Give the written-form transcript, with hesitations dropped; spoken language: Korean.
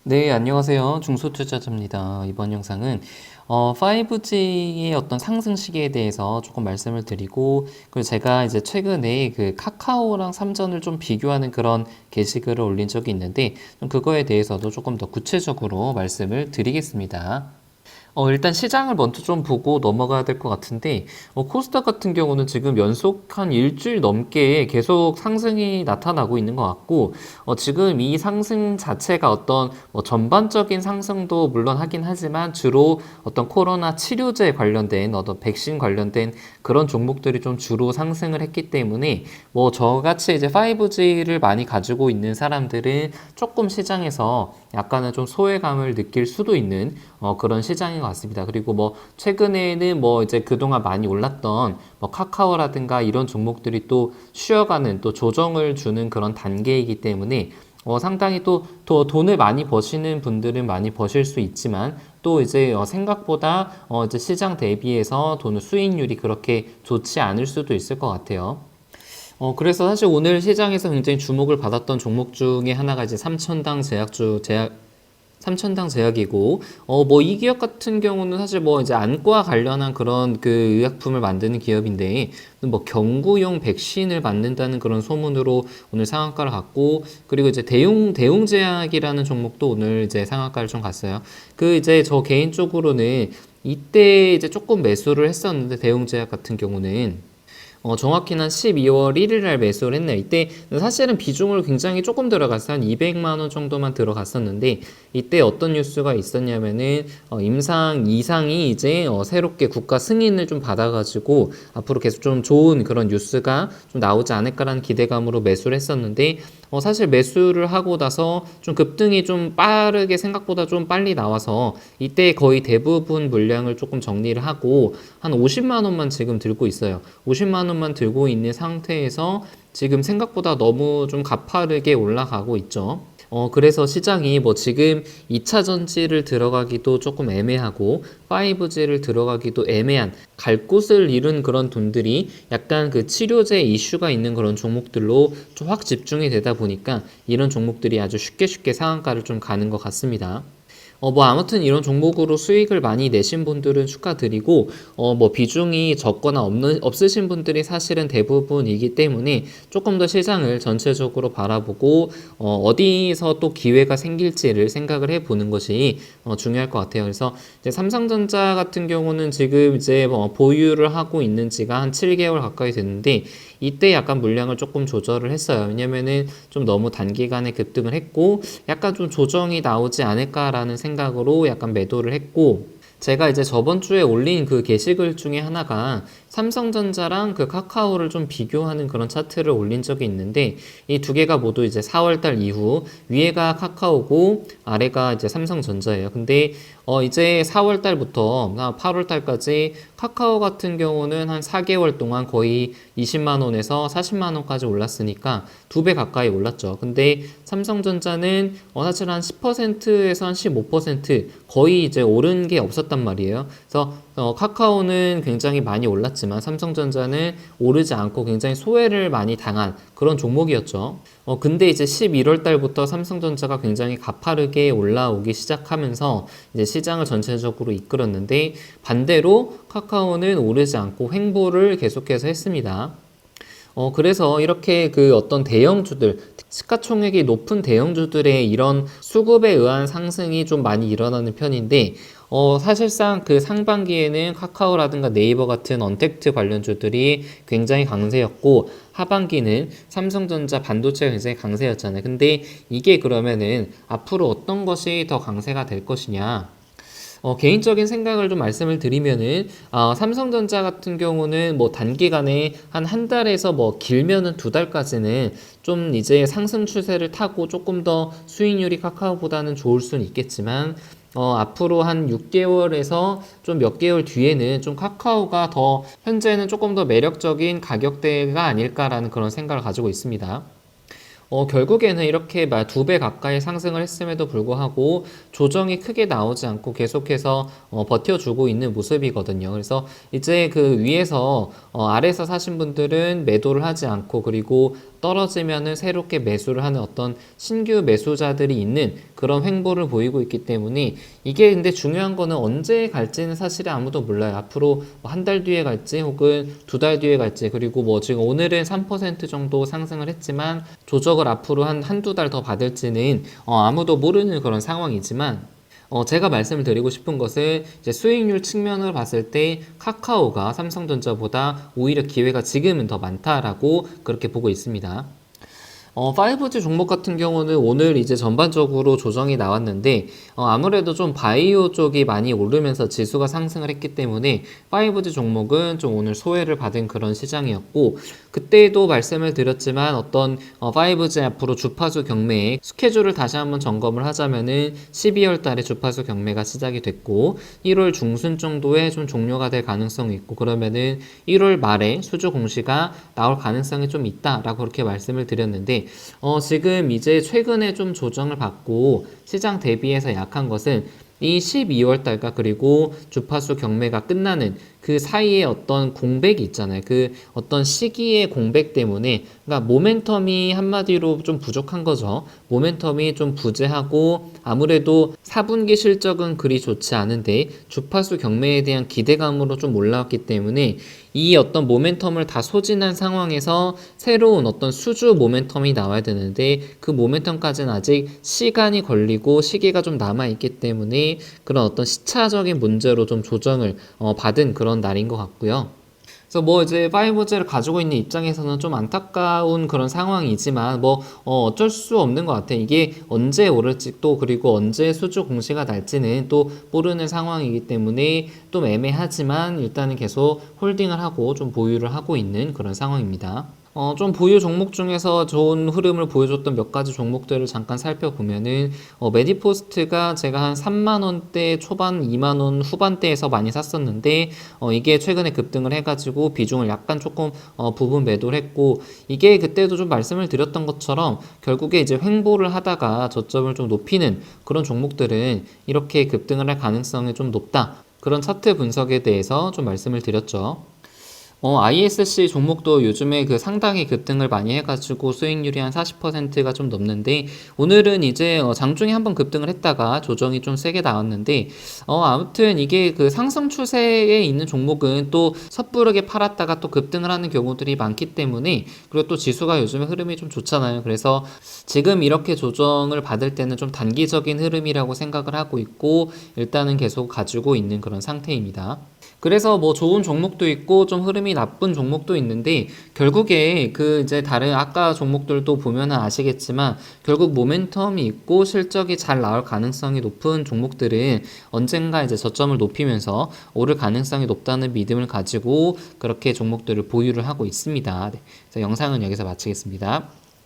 네, 안녕하세요. 중소투자자입니다. 이번 영상은 5G의 어떤 상승 시기에 대해서 조금 말씀을 드리고, 그리고 제가 이제 최근에 그 카카오랑 삼전을 좀 비교하는 그런 게시글을 올린 적이 있는데, 좀 그거에 대해서도 조금 더 구체적으로 말씀을 드리겠습니다. 일단 시장을 먼저 좀 보고 넘어가야 될 것 같은데, 코스닥 같은 경우는 지금 연속 한 일주일 넘게 계속 상승이 나타나고 있는 것 같고, 지금 이 상승 자체가 어떤 뭐 전반적인 상승도 물론 하긴 하지만 주로 어떤 코로나 치료제 관련된 어떤 백신 관련된 그런 종목들이 좀 주로 상승을 했기 때문에 뭐 저같이 이제 5G를 많이 가지고 있는 사람들은 조금 시장에서 약간은 좀 소외감을 느낄 수도 있는 그런 시장인 것 같습니다. 그리고 뭐 최근에는 뭐 이제 그동안 많이 올랐던 뭐 카카오라든가 이런 종목들이 또 쉬어가는 또 조정을 주는 그런 단계이기 때문에 상당히 또 돈을 많이 버시는 분들은 많이 버실 수 있지만 또 이제 생각보다 이제 시장 대비해서 돈 수익률이 그렇게 좋지 않을 수도 있을 것 같아요. 그래서 사실 오늘 시장에서 굉장히 주목을 받았던 종목 중에 하나가 이제 삼천당 제약이고, 뭐 이 기업 같은 경우는 사실 뭐 이제 안과 관련한 그런 그 의약품을 만드는 기업인데, 뭐 경구용 백신을 만든다는 그런 소문으로 오늘 상한가를 갔고, 그리고 이제 대웅제약이라는 종목도 오늘 이제 상한가를 좀 갔어요. 그 이제 저 개인적으로는 이때 이제 조금 매수를 했었는데, 대웅제약 같은 경우는. 정확히는 한 12월 1일 날 매수를 했네요. 이때 사실은 비중을 굉장히 조금 들어갔어요. 한 200만 원 정도만 들어갔었는데 이때 어떤 뉴스가 있었냐면은 임상 2상이 이제 새롭게 국가 승인을 좀 받아가지고 앞으로 계속 좀 좋은 그런 뉴스가 좀 나오지 않을까라는 기대감으로 매수를 했었는데 사실 매수를 하고 나서 좀 급등이 좀 빠르게 생각보다 좀 빨리 나와서 이때 거의 대부분 물량을 조금 정리를 하고 한 50만 원만 지금 들고 있어요. 50만 원만 들고 있는 상태에서 지금 생각보다 너무 좀 가파르게 올라가고 있죠. 그래서 시장이 뭐 지금 2차 전지를 들어가기도 조금 애매하고 5G를 들어가기도 애매한 갈 곳을 잃은 그런 돈들이 약간 그 치료제 이슈가 있는 그런 종목들로 좀 확 집중이 되다 보니까 이런 종목들이 아주 쉽게 상한가를 좀 가는 것 같습니다. 뭐 아무튼 이런 종목으로 수익을 많이 내신 분들은 축하드리고 뭐 비중이 적거나 없으신 분들이 사실은 대부분이기 때문에 조금 더 시장을 전체적으로 바라보고 어디서 또 기회가 생길지를 생각을 해보는 것이 중요할 것 같아요. 그래서 이제 삼성전자 같은 경우는 지금 이제 뭐 보유를 하고 있는 지가 한 7개월 가까이 됐는데 이때 약간 물량을 조금 조절을 했어요. 왜냐면은 좀 너무 단기간에 급등을 했고 약간 좀 조정이 나오지 않을까라는 생각으로 약간 매도를 했고 제가 이제 저번 주에 올린 그 게시글 중에 하나가 삼성전자랑 그 카카오를 좀 비교하는 그런 차트를 올린 적이 있는데 이 두 개가 모두 이제 4월달 이후 위에가 카카오고 아래가 이제 삼성전자예요. 근데 이제 4월달부터 8월달까지 카카오 같은 경우는 한 4개월 동안 거의 20만 원에서 40만 원까지 올랐으니까 2배 가까이 올랐죠. 근데 삼성전자는 사실 한 10%에서 한 15% 거의 이제 오른 게 없었단 말이에요. 그래서 카카오는 굉장히 많이 올랐지만 삼성전자는 오르지 않고 굉장히 소외를 많이 당한 그런 종목이었죠. 근데 이제 11월 달부터 삼성전자가 굉장히 가파르게 올라오기 시작하면서 이제 시장을 전체적으로 이끌었는데 반대로 카카오는 오르지 않고 횡보를 계속해서 했습니다. 그래서 이렇게 그 어떤 대형주들, 시가총액이 높은 대형주들의 이런 수급에 의한 상승이 좀 많이 일어나는 편인데, 사실상 그 상반기에는 카카오라든가 네이버 같은 언택트 관련주들이 굉장히 강세였고, 하반기는 삼성전자 반도체가 굉장히 강세였잖아요. 근데 이게 그러면은 앞으로 어떤 것이 더 강세가 될 것이냐? 개인적인 생각을 좀 말씀을 드리면은 삼성전자 같은 경우는 뭐 단기간에 한 달에서 뭐 길면은 2달까지는 좀 이제 상승 추세를 타고 조금 더 수익률이 카카오보다는 좋을 수는 있겠지만 앞으로 한 6개월에서 좀 몇 개월 뒤에는 좀 카카오가 더 현재는 조금 더 매력적인 가격대가 아닐까라는 그런 생각을 가지고 있습니다. 결국에는 이렇게 2배 가까이 상승을 했음에도 불구하고 조정이 크게 나오지 않고 계속해서 버텨주고 있는 모습이거든요. 그래서 이제 그 위에서 아래에서 사신 분들은 매도를 하지 않고, 그리고 떨어지면은 새롭게 매수를 하는 어떤 신규 매수자들이 있는 그런 횡보를 보이고 있기 때문에, 이게 근데 중요한 거는 언제 갈지는 사실 아무도 몰라요. 앞으로 한 달 뒤에 갈지 혹은 2달 뒤에 갈지, 그리고 뭐 지금 오늘은 3% 정도 상승을 했지만 조정을 앞으로 한두 달 더 받을지는 아무도 모르는 그런 상황이지만, 제가 말씀을 드리고 싶은 것은 이제 수익률 측면으로 봤을 때 카카오가 삼성전자보다 오히려 기회가 지금은 더 많다라고 그렇게 보고 있습니다. 5G 종목 같은 경우는 오늘 이제 전반적으로 조정이 나왔는데, 아무래도 좀 바이오 쪽이 많이 오르면서 지수가 상승을 했기 때문에 5G 종목은 좀 오늘 소외를 받은 그런 시장이었고, 그때도 말씀을 드렸지만 어떤 5G 앞으로 주파수 경매 스케줄을 다시 한번 점검을 하자면은 12월 달에 주파수 경매가 시작이 됐고 1월 중순 정도에 좀 종료가 될 가능성이 있고, 그러면은 1월 말에 수주 공시가 나올 가능성이 좀 있다라고 그렇게 말씀을 드렸는데, 지금 이제 최근에 좀 조정을 받고 시장 대비해서 약한 것은 이 12월 달과 그리고 주파수 경매가 끝나는 그 사이에 어떤 공백이 있잖아요. 그 어떤 시기의 공백 때문에, 그러니까 모멘텀이 한마디로 좀 부족한 거죠. 모멘텀이 좀 부재하고 아무래도 4분기 실적은 그리 좋지 않은데 주파수 경매에 대한 기대감으로 좀 올라왔기 때문에 이 어떤 모멘텀을 다 소진한 상황에서 새로운 어떤 수주 모멘텀이 나와야 되는데, 그 모멘텀까지는 아직 시간이 걸리고 시기가 좀 남아있기 때문에 그런 어떤 시차적인 문제로 좀 조정을 받은 그런 날인 것 같고요. 그래서 뭐 이제 5G를 가지고 있는 입장에서는 좀 안타까운 그런 상황이지만 어쩔 수 없는 것 같아요. 이게 언제 오를지 또 그리고 언제 수주 공시가 날지는 또 모르는 상황이기 때문에 좀 애매하지만 일단은 계속 홀딩을 하고 좀 보유를 하고 있는 그런 상황입니다. 좀 보유 종목 중에서 좋은 흐름을 보여줬던 몇 가지 종목들을 잠깐 살펴보면은, 메디포스트가 제가 한 3만원대 초반, 2만원 후반대에서 많이 샀었는데, 이게 최근에 급등을 해가지고 비중을 약간 조금, 부분 매도를 했고, 이게 그때도 좀 말씀을 드렸던 것처럼 결국에 이제 횡보를 하다가 저점을 좀 높이는 그런 종목들은 이렇게 급등을 할 가능성이 좀 높다. 그런 차트 분석에 대해서 좀 말씀을 드렸죠. ISC 종목도 요즘에 그 상당히 급등을 많이 해가지고 수익률이 한 40%가 좀 넘는데, 오늘은 이제 장중에 한번 급등을 했다가 조정이 좀 세게 나왔는데, 아무튼 이게 그 상승 추세에 있는 종목은 또 섣부르게 팔았다가 또 급등을 하는 경우들이 많기 때문에, 그리고 또 지수가 요즘에 흐름이 좀 좋잖아요. 그래서 지금 이렇게 조정을 받을 때는 좀 단기적인 흐름이라고 생각을 하고 있고, 일단은 계속 가지고 있는 그런 상태입니다. 그래서 뭐 좋은 종목도 있고 좀 흐름이 나쁜 종목도 있는데, 결국에 그 이제 다른 아까 종목들도 보면은 아시겠지만 결국 모멘텀이 있고 실적이 잘 나올 가능성이 높은 종목들은 언젠가 이제 저점을 높이면서 오를 가능성이 높다는 믿음을 가지고 그렇게 종목들을 보유를 하고 있습니다. 네. 그래서 영상은 여기서 마치겠습니다.